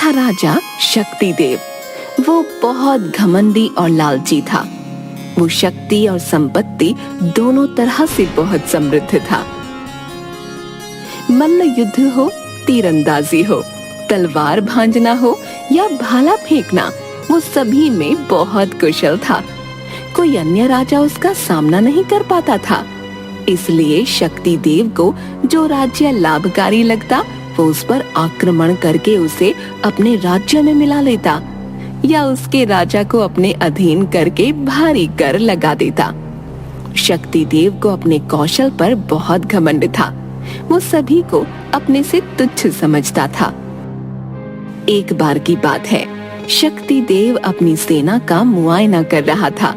था राजा शक्ति देव। वो बहुत घमंडी और लालची था। वो शक्ति और संपत्ति दोनों तरह से बहुत समृद्ध था। मल्ल युद्ध हो, तीरंदाजी हो, तलवार भांजना हो या भाला फेंकना, वो सभी में बहुत कुशल था। कोई अन्य राजा उसका सामना नहीं कर पाता था। इसलिए शक्ति देव को जो राज्य लाभकारी लगता वो उस पर आक्रमण करके उसे अपने राज्य में मिला लेता या उसके राजा को अपने अधीन करके भारी कर लगा देता। शक्ति देव को अपने कौशल पर बहुत घमंड था। वो सभी को अपने से तुच्छ समझता था। एक बार की बात है, शक्ति देव अपनी सेना का मुआयना कर रहा था।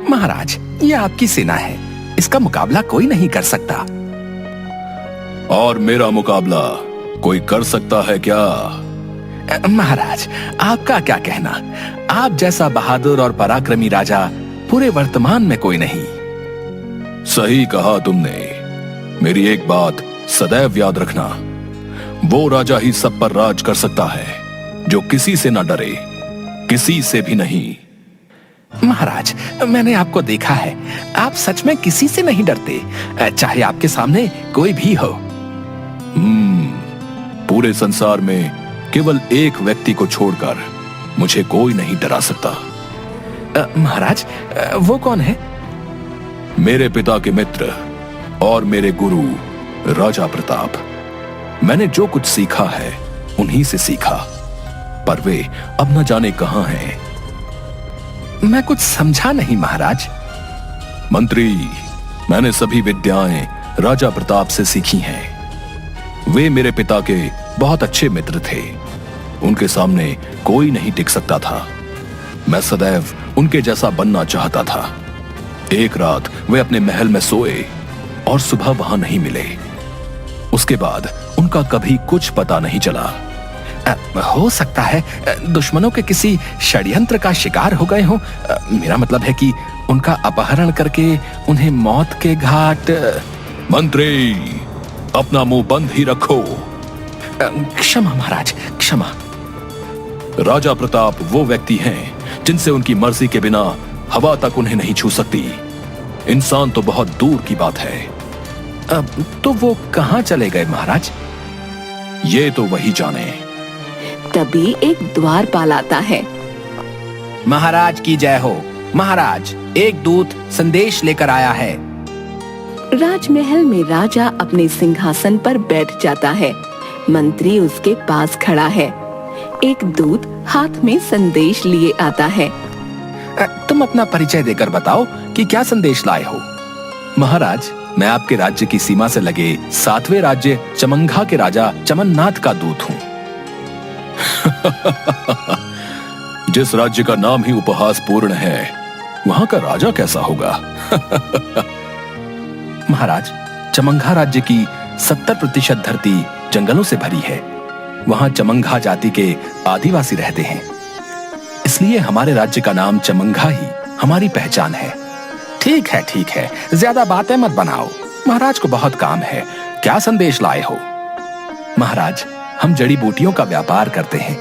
महाराज, ये आपकी सेना है, इसका मुकाबला कोई नहीं कर सकता। और मेरा मुकाबला कोई कर सकता है क्या? महाराज, आपका क्या कहना? आप जैसा बहादुर और पराक्रमी राजा पूरे वर्तमान में कोई नहीं। सही कहा तुमने। मेरी एक बात सदैव याद रखना, वो राजा ही सब पर राज कर सकता है जो किसी से न डरे, किसी से भी नहीं। महाराज, मैंने आपको देखा है, आप सच में किसी से नहीं डरते, चाहे आपके सामने कोई भी हो। पूरे संसार में केवल एक व्यक्ति को छोड़कर मुझे कोई नहीं डरा सकता। महाराज, वो कौन है? मेरे पिता के मित्र और मेरे गुरु राजा प्रताप। मैंने जो कुछ सीखा है उन्हीं से सीखा, पर वे अब न जाने कहां हैं। मैं कुछ समझा नहीं महाराज। मंत्री, मैंने सभी विद्याएं राजा प्रताप से सीखी हैं। वे मेरे पिता के बहुत अच्छे मित्र थे। उनके सामने कोई नहीं टिक सकता था। मैं सदैव उनके जैसा बनना चाहता था। एक रात वे अपने महल में सोए और सुबह वहां नहीं मिले। उसके बाद उनका कभी कुछ पता नहीं चला। हो सकता है दुश्मनों के किसी षड्यंत्र का शिकार हो गए हो। मेरा मतलब है कि उनका अपहरण करके उन्हें मौत के घाट। मंत्री, अपना मुंह बंद ही रखो। क्षमा महाराज, क्षमा। राजा प्रताप वो व्यक्ति हैं जिनसे उनकी मर्जी के बिना हवा तक उन्हें नहीं छू सकती। इंसान तो बहुत दूर की बात है। तो वो कहां चले गए महाराज? ये तो वही जाने। तभी एक द्वारपाल आता है। महाराज की जय हो। महाराज, एक दूत संदेश लेकर आया है। राजमहल में राजा अपने सिंहासन पर बैठ जाता है। मंत्री उसके पास खड़ा है। एक दूत हाथ में संदेश लिए आता है। तुम अपना परिचय देकर बताओ कि क्या संदेश लाए हो। महाराज, मैं आपके राज्य की सीमा से लगे 7वें राज्य चमंघा के राजा चमननाथ का दूत हूँ। जिस राज्य का नाम ही उपहास पूर्ण है, वहां का राजा कैसा होगा? महाराज, चमंघा राज्य की 70% धरती जंगलों से भरी है। वहां चमंघा जाति के आदिवासी रहते हैं, इसलिए हमारे राज्य का नाम चमंघा ही हमारी पहचान है। ठीक है, ठीक है, ज्यादा बातें मत बनाओ। महाराज को बहुत काम है। क्या संदेश लाए हो? महाराज, हम जड़ी बूटियों का व्यापार करते हैं।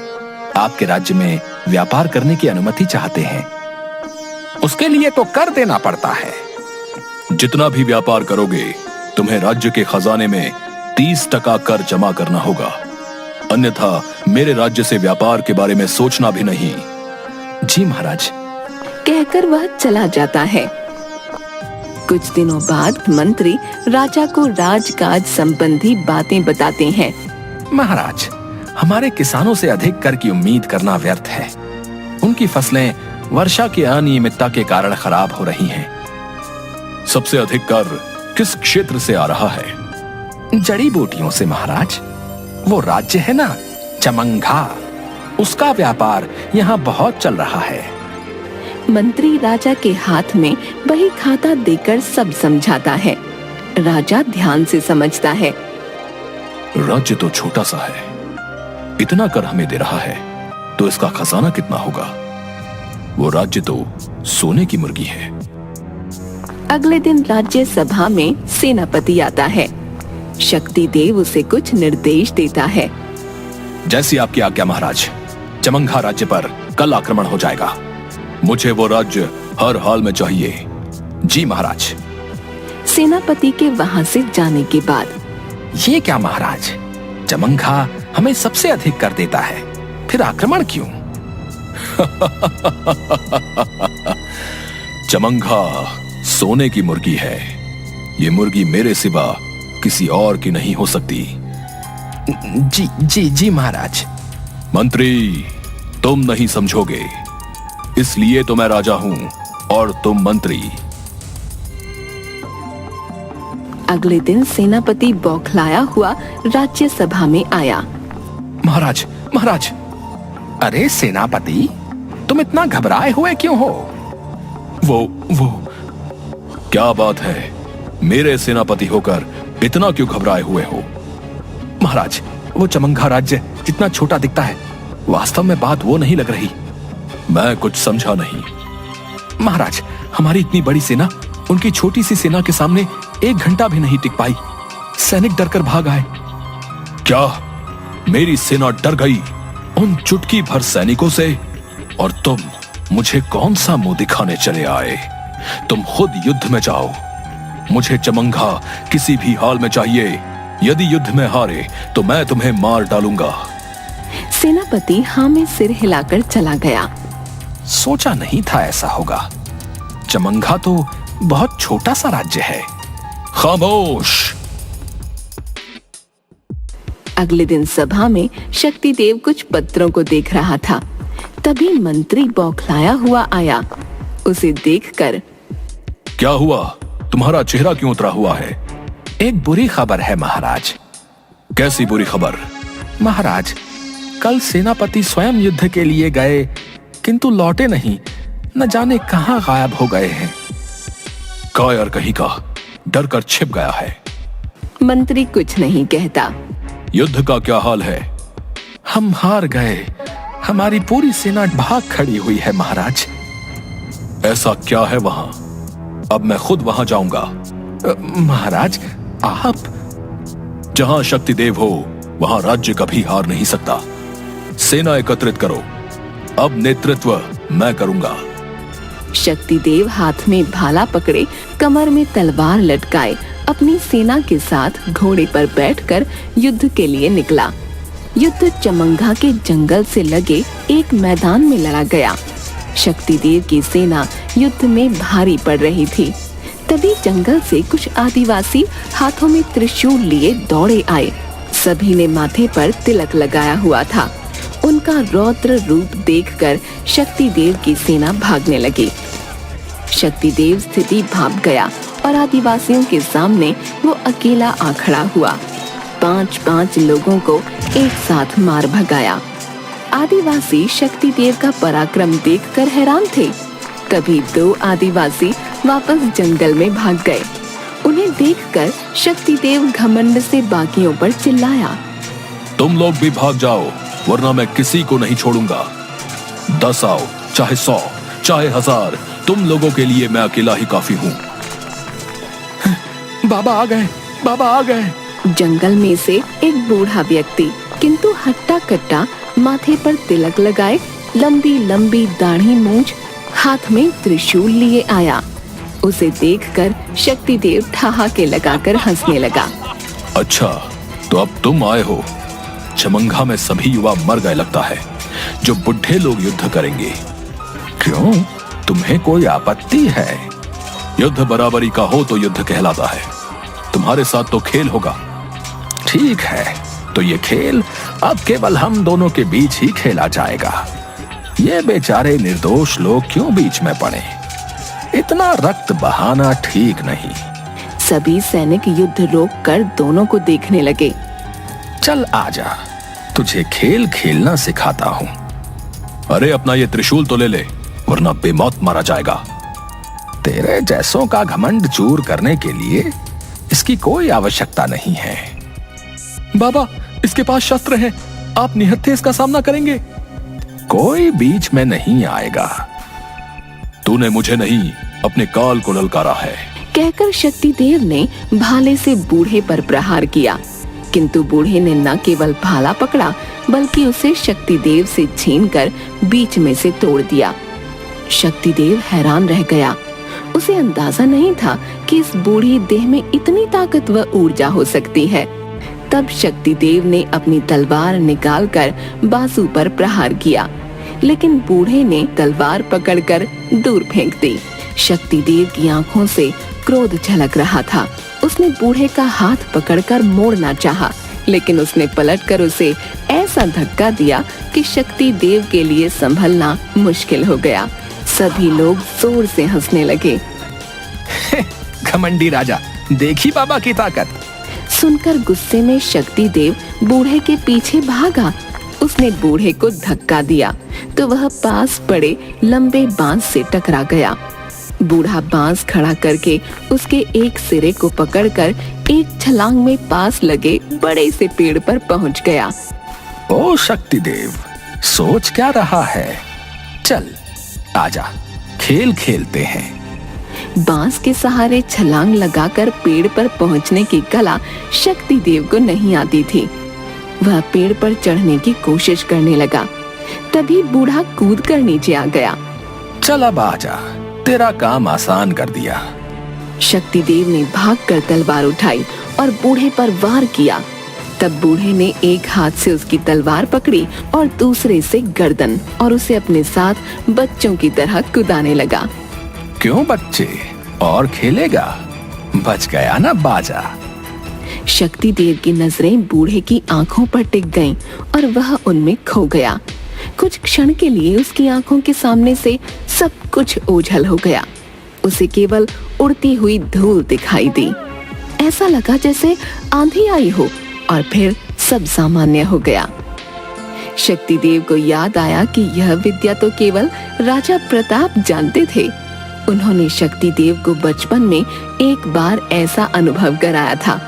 आपके राज्य में व्यापार करने की अनुमति चाहते हैं। उसके लिए तो कर देना पड़ता है। जितना भी व्यापार करोगे, तुम्हें राज्य के खजाने में 30% कर जमा करना होगा, अन्यथा मेरे राज्य से व्यापार के बारे में सोचना भी नहीं। जी महाराज। कहकर वह चला जाता है। कुछ दिनों बाद मंत्री राजा को राजकाज संबंधी बातें बताते हैं। महाराज, हमारे किसानों से अधिक कर की उम्मीद करना व्यर्थ है। उनकी फसलें वर्षा की अनियमितता के कारण खराब हो रही हैं। सबसे अधिक कर किस क्षेत्र से आ रहा है? जड़ी बूटियों से महाराज। वो राज्य है ना चमंघा, उसका व्यापार यहाँ बहुत चल रहा है। मंत्री राजा के हाथ में वही खाता देकर सब समझाता है। राजा ध्यान से समझता है। राज्य तो छोटा सा है, इतना कर हमें दे रहा है तो इसका खजाना कितना होगा? वो राज्य तो सोने की मुर्गी है। अगले दिन राज्य सभा में सेनापति आता है। शक्ति देव उसे कुछ निर्देश देता है। जैसी आपकी आज्ञा महाराज। चमंघा राज्य पर कल आक्रमण हो जाएगा। मुझे वो राज्य हर हाल में चाहिए। जी महाराज। सेनापति के वहां से जाने के बाद ये क्या महाराज, चमंघा हमें सबसे अधिक कर देता है, फिर आक्रमण क्यों? चमंघा सोने की मुर्गी है। ये मुर्गी मेरे सिवा किसी और की नहीं हो सकती। जी जी जी महाराज। मंत्री, तुम नहीं समझोगे, इसलिए तो मैं राजा हूं और तुम मंत्री। अगले दिन सेनापति बौखलाया हुआ राज्य सभा में आया। महाराज महाराज। अरे सेनापति, तुम इतना घबराए हुए क्यों हो? वो क्या बात है? मेरे सेनापति होकर इतना क्यों घबराए हुए हो? महाराज, वो चमंघा राज्य जितना छोटा दिखता है, वास्तव में बात वो नहीं लग रही। मैं कुछ समझा नहीं। महाराज, हमारी इतनी बड़ी सेना उनकी छोटी सी सेना के सामने 1 घंटा भी नहीं टिक पाई। सैनिक डरकर भाग आए। क्या मेरी सेना डर गई उन चुटकी भर सैनिकों से? और तुम मुझे कौन सा मुंह दिखाने चले आए? तुम खुद युद्ध में जाओ। मुझे चमंघा किसी भी हाल में चाहिए। यदि युद्ध में हारे तो मैं तुम्हें मार डालूंगा। सेनापति हाँ में सिर हिलाकर चला गया। सोचा नहीं था ऐसा होगा। चमंघा तो बहुत छोटा सा राज्य है। खामोश। अगले दिन सभा में शक्तिदेव कुछ पत्रों को देख रहा था। तभी मंत्री बौखलाया हुआ आया। उसे देखकर, क्या हुआ? तुम्हारा चेहरा क्यों उतरा हुआ है? एक बुरी खबर है महाराज। कैसी बुरी खबर? महाराज, कल सेनापति स्वयं युद्ध के लिए गए, किंतु लौटे नहीं। न जाने कहां गायब हो गए हैं। कायर कहीं का, डर कर छिप गया है। मंत्री कुछ नहीं कहता। युद्ध का क्या हाल है? हम हार गए। हमारी पूरी सेना भाग खड़ी हुई है महाराज। ऐसा क्या है वहां? अब मैं खुद वहां जाऊंगा। महाराज, आप? जहां शक्तिदेव हो वहां राज्य कभी हार नहीं सकता। सेना एकत्रित करो। अब नेतृत्व मैं करूंगा। शक्तिदेव हाथ में भाला पकड़े, कमर में तलवार लटकाए, अपनी सेना के साथ घोड़े पर बैठकर युद्ध के लिए निकला। युद्ध चमंघा के जंगल से लगे एक मैदान में लड़ा गया। शक्तिदेव की सेना युद्ध में भारी पड़ रही थी। तभी जंगल से कुछ आदिवासी हाथों में त्रिशूल लिए दौड़े आए। सभी ने माथे पर तिलक लगाया हुआ था। उनका रौद्र रूप देखकर शक्तिदेव की सेना भागने लगी। शक्तिदेव स्थिति भांप गया और आदिवासियों के सामने वो अकेला आ खड़ा हुआ। 5-5 लोगों को एक साथ मार भगाया। आदिवासी शक्तिदेव का पराक्रम देखकर हैरान थे। तभी 2 आदिवासी वापस जंगल में भाग गए। उन्हें देखकर शक्तिदेव घमंड से बाकियों पर चिल्लाया, तुम लोग भी भाग जाओ, वरना मैं किसी को नहीं छोड़ूंगा। 10 आओ, चाहे 100, चाहे 1000, तुम लोगों के लिए मैं अकेला ही काफी हूँ। बाबा आ गए, बाबा आ गए। जंगल में से एक बूढ़ा व्यक्ति, किंतु हट्टा कट्टा, माथे पर तिलक लगाए, लंबी लंबी दाढ़ी मूंछ, हाथ में त्रिशूल लिए आया। उसे देखकर शक्तिदेव ठहाके लगाकर हंसने लगा। अच्छा, तो अब तुम आए हो। चमंघा में सभी युवा मर गए लगता है। जो बुढ़े लोग युद्ध करेंगे। क्यों, तुम्हें कोई आपत्ति है? युद्ध बराबरी का हो तो युद्ध कहलाता है। तुम्हारे साथ तो खेल होगा। ठीक है, तो ये खेल अब केवल हम दोनों के बीच ही खेला जाएगा। ये बेचारे निर्दोष लोग क्यों बीच में पड़े? इतना रक्त बहाना ठीक नहीं। सभी सैनिक युद्ध रोककर दोनों को देखने लगे। चल आजा, तुझे खेल खेलना सिखाता हूँ। अरे अपना ये त्रिशूल तो ले ले, वरना बेमौत मारा जाएगा। तेरे जैसों का घमंड चूर करने के लिए इसकी कोई आवश्यकता नहीं है। बाबा, इसके पास शस्त्र है, आप निहत्थे इसका सामना करेंगे। कोई बीच में नहीं आएगा। तूने मुझे नहीं, अपने काल को ललकारा है। कहकर शक्तिदेव ने भाले से बूढ़े पर प्रहार किया, किंतु बूढ़े ने न केवल भाला पकड़ा बल्कि उसे शक्तिदेव से छीनकर बीच में से तोड़ दिया। शक्तिदेव हैरान रह गया। उसे अंदाजा नहीं था कि इस बूढ़ी देह में इतनी ताकत व ऊर्जा हो सकती है। तब शक्तिदेव ने अपनी तलवार निकालकर बाजू पर प्रहार किया, लेकिन बूढ़े ने तलवार पकड़कर दूर फेंक दी। शक्तिदेव की आंखों से क्रोध झलक रहा था। उसने बूढ़े का हाथ पकड़कर मोड़ना चाहा, लेकिन उसने पलटकर उसे ऐसा धक्का दिया कि शक्तिदेव के लिए संभलना मुश्किल हो गया। सभी लोग जोर से हंसने लगे। घमंडी राजा, देखी बाबा की ताकत। सुनकर गुस्से में शक्तिदेव बूढ़े के पीछे भागा। उसने बूढ़े को धक्का दिया तो वह पास पड़े लंबे बांस से टकरा गया। बूढ़ा बांस खड़ा करके उसके एक सिरे को पकड़कर एक छलांग में पास लगे बड़े से पेड़ पर पहुंच गया। ओ शक्तिदेव, सोच क्या रहा है? चल आजा, खेल खेलते हैं। बांस के सहारे छलांग लगाकर पेड़ पर पहुंचने की कला शक्तिदेव को नहीं आती थी। वह पेड़ पर चढ़ने की कोशिश करने लगा। तभी बूढ़ा कूदकर नीचे आ गया। चल अब आजा, तेरा काम आसान कर दिया। शक्तिदेव ने भागकर तलवार उठाई और बूढ़े पर वार किया। तब बूढ़े ने एक हाथ से उसकी तलवार पकड़ी और दूसरे से गर्दन, और उसे अपने साथ बच्चों की तरह कुदाने लगा। क्यों बच्चे, और खेलेगा? बच गया ना बाजा। शक्तिदेव की नजरें बूढ़े की आंखों पर टिक गईं और वह उनमें खो गया। कुछ क्षण के लिए उसकी आंखों के सामने से सब कुछ ओझल हो गया। उसे केवल उड़ती हुई धूल दिखाई दी। ऐसा लगा जैसे आंधी आई हो, और फिर सब सामान्य हो गया। शक्तिदेव को याद आया कि यह विद्या तो केवल राजा प्रताप जानते थे। उन्होंने शक्तिदेव को बचपन में एक बार ऐसा अनुभव कराया था,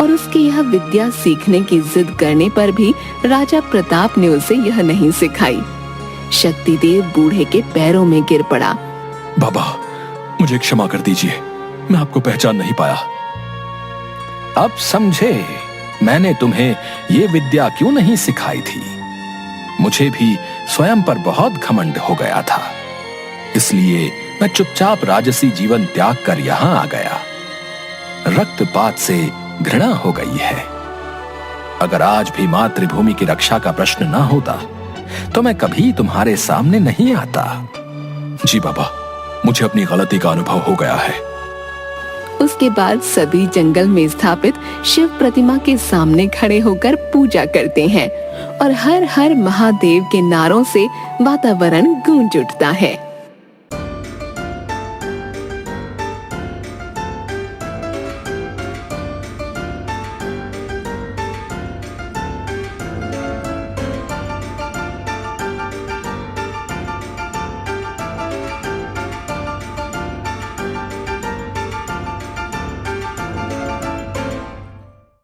और उसकी यह विद्या सीखने की जिद करने पर भी राजा प्रताप ने उसे यह नहीं सिखाई। शक्तिदेव बूढ़े के पैरों में गिर पड़ा। बाबा, मुझे क्षमा कर दीजिए, मैं आपको पहचान नहीं पाया। अब समझे मैंने तुम्हें ये विद्या क्यों नहीं सिखाई थी। मुझे भी स्वयं पर बहुत घमंड हो गया था, इसलिए मैं चुपचाप राजसी जीवन त्याग कर यहाँ आ गया। रक्तपात से घृणा हो गई है। अगर आज भी मातृभूमि की रक्षा का प्रश्न ना होता तो मैं कभी तुम्हारे सामने नहीं आता। जी बाबा, मुझे अपनी गलती का अनुभव हो गया है। उसके बाद सभी जंगल में स्थापित शिव प्रतिमा के सामने खड़े होकर पूजा करते हैं और हर हर महादेव के नारों से वातावरण गूंज उठता है।